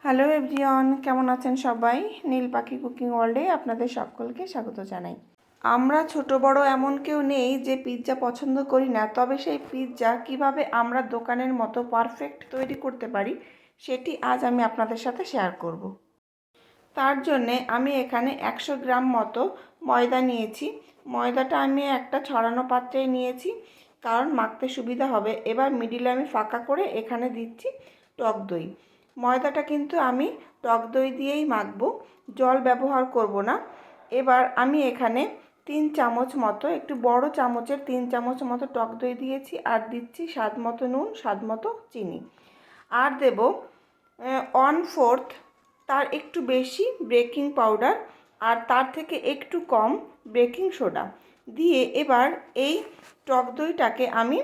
Hello everyone, কেমন আছেন সবাই? নীল পাখি কুকিং ওয়ার্ল্ডে আপনাদের সকলকে স্বাগত জানাই। আমরা ছোট বড় এমন কেউ নেই যে পিৎজা পছন্দ করি না, তবে সেই পিৎজা কিভাবে আমরা দোকানের মতো পারফেক্ট তৈরি করতে পারি সেটি আজ আমি আপনাদের সাথে শেয়ার করব। তার জন্যে আমি এখানে 100 গ্রাম মতো ময়দা নিয়েছি। ময়দাটা আমি একটা ছড়ানো পাত্রে নিয়েছি, কারণ মাখতে সুবিধা হবে। এবার মিডিলে আমি ফাঁকা করে এখানে দিচ্ছি টক দই। ময়দাটা কিন্তু আমি টক দই দিয়েই মাখবো, জল ব্যবহার করব না। এবার আমি এখানে 3 চামচ মতো, একটু বড় চামচের 3 চামচ মতো টক দই দিয়েছি, আর দিচ্ছি স্বাদ মতো নুন, স্বাদ মতো চিনি, আর দেব 1/4 তার একটু বেশি বেকিং পাউডার, আর তার থেকে একটু কম বেকিং সোডা দিয়ে এবার এই টক দইটাকে আমি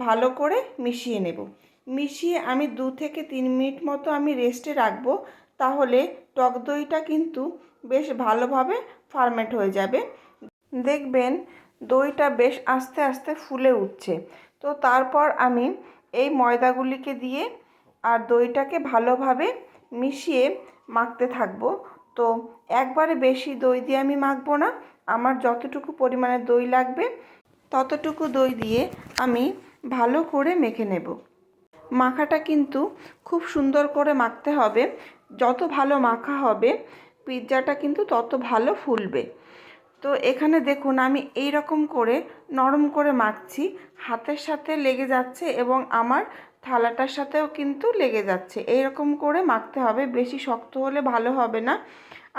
ভালো করে মিশিয়ে নেব। মিশিয়ে আমি 2 থেকে 3 মিনিট মতো আমি রেস্টে রাখবো, তাহলে টক দইটা কিন্তু বেশ ভালোভাবে ফার্মেন্ট হয়ে যাবে। দেখবেন দইটা বেশ আস্তে আস্তে ফুলে উঠছে। তো তারপর আমি এই ময়দাগুলিকে দিয়ে আর দইটাকে ভালোভাবে মিশিয়ে মাখতে থাকবো। তো একবারে বেশি দই দিয়ে আমি মাখবো না, আমার যতটুকু পরিমাণে দই লাগবে ততটুকু দই দিয়ে আমি ভালো করে মেখে নেব। মাখাটা কিন্তু খুব সুন্দর করে মাখতে হবে। যত ভালো মাখা হবে পিৎজাটা কিন্তু তত ভালো ফুলবে। তো এখানে দেখুন আমি এই রকম করে নরম করে মাখছি, হাতের সাথে লেগে যাচ্ছে এবং আমার থালাটার সাথেও কিন্তু লেগে যাচ্ছে। এই রকম করে মাখতে হবে, বেশি শক্ত হলে ভালো হবে না,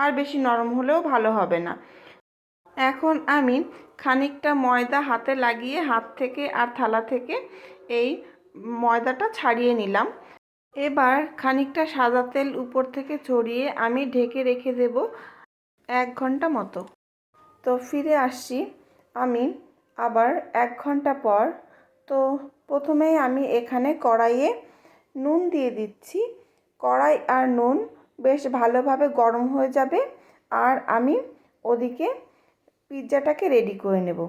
আর বেশি নরম হলেও ভালো হবে না। এখন আমি খানিকটা ময়দা হাতে লাগিয়ে হাত থেকে আর থালা থেকে এই ময়দাটা ছাড়িয়ে নিলাম। এবার খানিকটা সাদা তেল উপর থেকে ছড়িয়ে আমি ঢেকে রেখে দেব 1 ঘন্টা মতো। তো ফিরে আসছি আমি আবার 1 ঘন্টা পর। তো প্রথমেই আমি এখানে কড়াইয়ে নুন দিয়ে দিচ্ছি। কড়াই আর নুন বেশ ভালোভাবে গরম হয়ে যাবে, আর আমি ওদিকে পিৎজাটাকে রেডি করে নেব।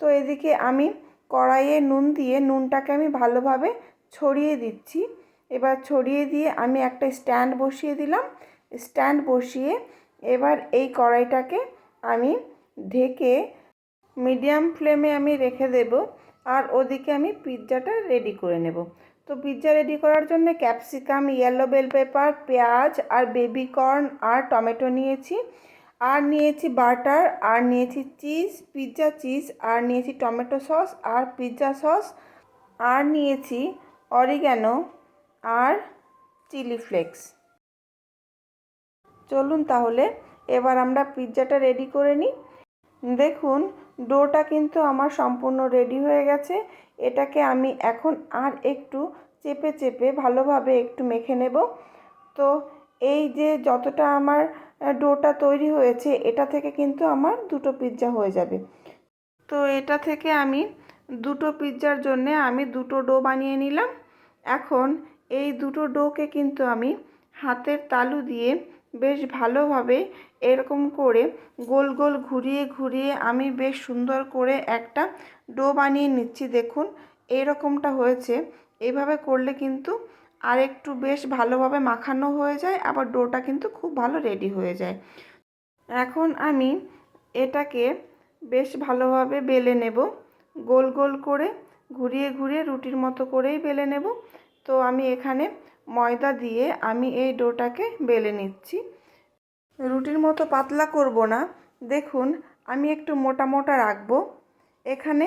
তো এদিকে আমি কড়াইয়ে নুন দিয়ে নুনটাকে আমি ভালোভাবে ছড়িয়ে দিচ্ছি। এবার ছড়িয়ে দিয়ে আমি একটা স্ট্যান্ড বসিয়ে দিলাম। স্ট্যান্ড বসিয়ে এবার এই কড়াইটাকে আমি ঢেকে মিডিয়াম ফ্লেমে আমি রেখে দেব, আর ওদিকে আমি পিৎজাটা রেডি করে নেব। তো পিৎজা রেডি করার জন্য ক্যাপসিকাম, ইয়েলো বেল পেপার, পেঁয়াজ আর বেবি কর্ন আর টমেটো নিয়েছি, আর নিয়েছি বাটার, আর নিয়েছি চিজ, পিৎজা চিজ, আর নিয়েছি টমেটো সস আর পিৎজা সস, আর নিয়েছি অরিগ্যানো আর চিলি ফ্লেক্স। চলুন তাহলে এবার আমরা পিৎজাটা রেডি করে নিই। দেখুন ডোটা কিন্তু আমার সম্পূর্ণ রেডি হয়ে গেছে। এটাকে আমি এখন আর একটু চেপে চেপে ভালোভাবে একটু মেখে নেব। তো এই যে যতটা আমার ডোটা তৈরি হয়েছে, এটা থেকে কিন্তু আমার 2টো পিৎজা হয়ে যাবে। তো এটা থেকে আমি 2টো পিৎজার জন্যে আমি 2টো ডো বানিয়ে নিলাম। এখন এই 2টো ডোকে কিন্তু আমি হাতের তালু দিয়ে বেশ ভালোভাবে এরকম করে গোল গোল ঘুরিয়ে ঘুরিয়ে আমি বেশ সুন্দর করে একটা ডো বানিয়ে নিচ্ছি। দেখুন এইরকমটা হয়েছে। এইভাবে করলে কিন্তু আর একটু বেশ ভালোভাবে মাখানো হয়ে যায়, আবার ডোটা কিন্তু খুব ভালো রেডি হয়ে যায়। এখন আমি এটাকে বেশ ভালোভাবে বেলে নেব, গোল গোল করে ঘুরিয়ে ঘুরিয়ে রুটির মতো করেই বেলে নেব। তো আমি এখানে ময়দা দিয়ে আমি এই ডোটাকে বেলে নিচ্ছি। রুটির মতো পাতলা করব না, দেখুন আমি একটু মোটা মোটা রাখবো। এখানে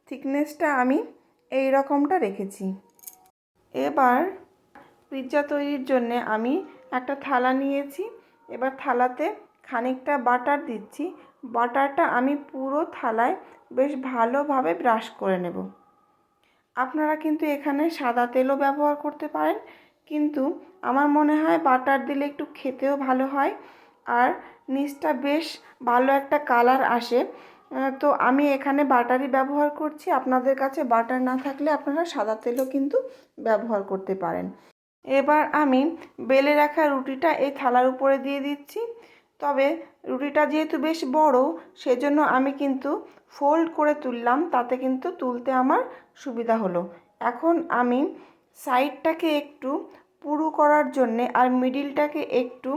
থিকনেসটা আমি এই রকমটা রেখেছি। এবার পিৎজা তৈরির জন্যে আমি একটা থালা নিয়েছি। এবার থালাতে খানিকটা বাটার দিচ্ছি। বাটারটা আমি পুরো থালায় বেশ ভালোভাবে ব্রাশ করে নেব। আপনারা কিন্তু এখানে সাদা তেলও ব্যবহার করতে পারেন, কিন্তু আমার মনে হয় বাটার দিলে একটু খেতেও ভালো হয়, আর নিচটা বেশ ভালো একটা কালার আসে। তো আমি এখানে বাটারই ব্যবহার করছি। আপনাদের কাছে বাটার না থাকলে আপনারা সাদা তেলও কিন্তু ব্যবহার করতে পারেন। এবার আমি বেলে রাখা রুটিটা এই থালার উপরে দিয়ে দিচ্ছি। তবে রুটিটা যেহেতু বেশ বড়, সেজন্য আমি কিন্তু ফোল্ড করে তুললাম, তাতে কিন্তু তুলতে আমার সুবিধা হলো। এখন আমি সাইডটাকে একটু পুরু করার জন্যে আর মিডিলটাকে একটু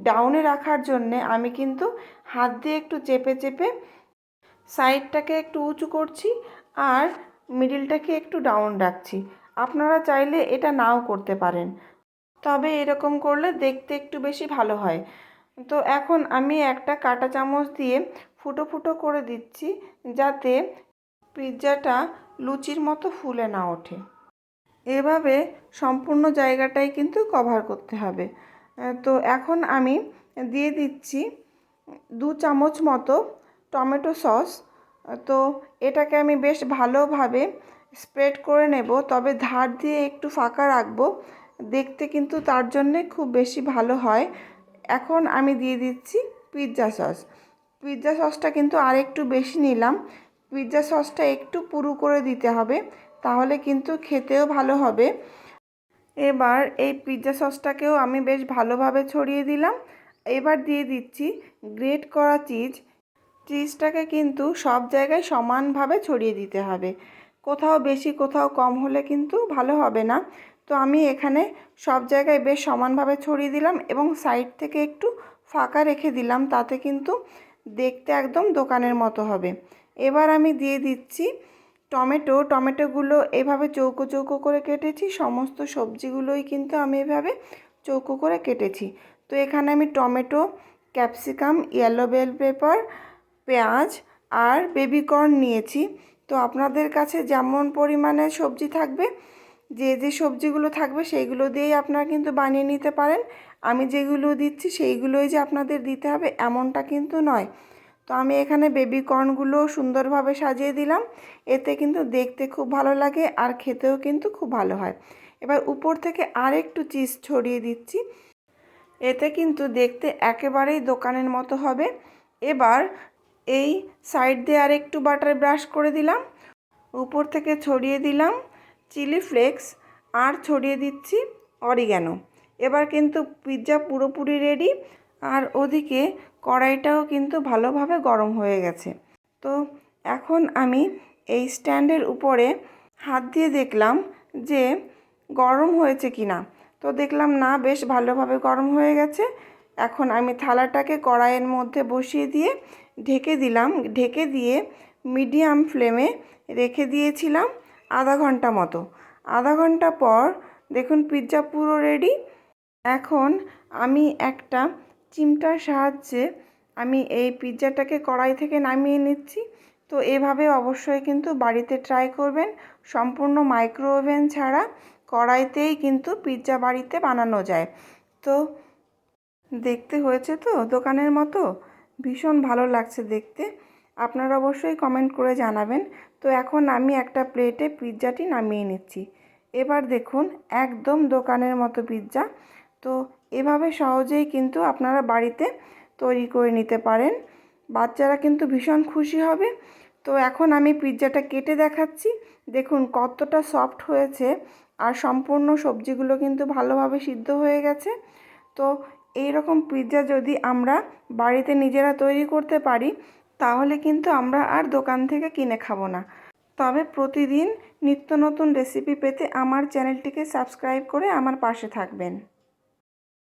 ডাউনে রাখার জন্যে আমি কিন্তু হাত দিয়ে একটু চেপে চেপে সাইডটাকে একটু উঁচু করছি আর মিডিলটাকে একটু ডাউন রাখছি। আপনারা চাইলে এটা নাও করতে পারেন, তবে এরকম করলে দেখতে একটু বেশি ভালো হয়। তো এখন আমি একটা কাঁটা চামচ দিয়ে ফুটো ফুটো করে দিচ্ছি, যাতে পিৎজাটা লুচির মতো ফুলে না ওঠে। এভাবে সম্পূর্ণ জায়গাটাই কিন্তু কভার করতে হবে। তো এখন আমি দিয়ে দিচ্ছি 2 চামচ মতো টমেটো সস। তো এটাকে আমি বেশ ভালোভাবে স্প্রেড করে নেব, তবে ধার দিয়ে একটু ফাঁকা রাখবো, দেখতে কিন্তু তার জন্যে খুব বেশি ভালো হয়। এখন আমি দিয়ে দিচ্ছি পিৎজা সস। পিৎজা সসটা কিন্তু আর একটু বেশি নিলাম। পিৎজা সসটা একটু পুরু করে দিতে হবে, তাহলে কিন্তু খেতেও ভালো হবে। এবার এই পিৎজা সসটাকেও আমি বেশ ভালোভাবে ছড়িয়ে দিলাম। এবার দিয়ে দিচ্ছি গ্রেট করা চিজ। চিজটাকে কিন্তু সব জায়গায় সমানভাবে ছড়িয়ে দিতে হবে, কোথাও বেশি কোথাও কম হলে কিন্তু ভালো হবে না। তো আমি এখানে সব জায়গায় বেশ সমানভাবে ছড়িয়ে দিলাম এবং সাইড থেকে একটু ফাঁকা রেখে দিলাম, তাতে কিন্তু দেখতে একদম দোকানের মতো হবে। এবার আমি দিয়ে দিচ্ছি টমেটোগুলো এভাবে চৌকো চৌকো করে কেটেছি। সমস্ত সবজিগুলোই কিন্তু আমি এভাবে চৌকো করে কেটেছি। তো এখানে আমি tomato, capsicum, yellow bell pepper, পেঁয়াজ আর বেবিকর্ন নিয়েছি। তো আপনাদের কাছে যেমন পরিমাণে সবজি থাকবে, যে সবজিগুলো থাকবে সেইগুলো দিয়েই আপনারা কিন্তু বানিয়ে নিতে পারেন। আমি যেগুলো দিচ্ছি সেইগুলোই যে আপনাদের দিতে হবে এমনটা কিন্তু নয়। তো আমি এখানে বেবিকর্নগুলো সুন্দরভাবে সাজিয়ে দিলাম, এতে কিন্তু দেখতে খুব ভালো লাগে আর খেতেও কিন্তু খুব ভালো হয়। এবার উপর থেকে আর একটু চিজ ছড়িয়ে দিচ্ছি, এতে কিন্তু দেখতে একেবারেই দোকানের মতো হবে। এবার এই সাইড দিয়ে আর একটু বাটার ব্রাশ করে দিলাম, উপর থেকে ছড়িয়ে দিলাম চিলি ফ্লেক্স আর ছড়িয়ে দিচ্ছি অরিগ্যানো। এবার কিন্তু পিৎজা পুরোপুরি রেডি, আর ওদিকে কড়াইটাও কিন্তু ভালোভাবে গরম হয়ে গেছে। তো এখন আমি এই স্ট্যান্ডের উপরে হাত দিয়ে দেখলাম যে গরম হয়েছে কি না। তো দেখলাম না, বেশ ভালোভাবে গরম হয়ে গেছে। এখন আমি থালাটাকে কড়াইয়ের মধ্যে বসিয়ে দিয়ে ঢেকে দিলাম। ঢেকে দিয়ে মিডিয়াম ফ্লেমে রেখে দিয়েছিলাম আধা ঘন্টা মতো। আধা ঘন্টা পর দেখুন পিৎজা পুরো রেডি। এখন আমি একটা চিমটার সাহায্যে আমি এই পিৎজাটাকে কড়াই থেকে নামিয়ে নিচ্ছি। তো এভাবে অবশ্যই কিন্তু বাড়িতে ট্রাই করবেন। সম্পূর্ণ মাইক্রো ওভেন ছাড়া কড়াইতেই কিন্তু পিৎজা বাড়িতে বানানো যায়। তো দেখতে হয়েছে তো দোকানের মতো, ভীষণ ভালো লাগছে দেখতে। আপনারা অবশ্যই কমেন্ট করে জানাবেন। তো এখন আমি একটা প্লেটে পিৎজাটি নামিয়ে নিচ্ছি। এবার দেখুন একদম দোকানের মতো পিৎজা। তো এভাবে সহজেই কিন্তু আপনারা বাড়িতে তৈরি করে নিতে পারেন, বাচ্চারা কিন্তু ভীষণ খুশি হবে। তো এখন আমি পিৎজাটা কেটে দেখাচ্ছি, দেখুন কতটা সফট হয়েছে আর সম্পূর্ণ সবজিগুলো কিন্তু ভালোভাবে সিদ্ধ হয়ে গেছে। তো এই রকম পিৎজা যদি আমরা বাড়িতে নিজেরা তৈরি করতে পারি, তাহলে কিন্তু আমরা আর দোকান থেকে কিনে খাবো না। তবে প্রতিদিন নিত্য নতুন রেসিপি পেতে আমার চ্যানেলটিকে সাবস্ক্রাইব করে আমার পাশে থাকবেন।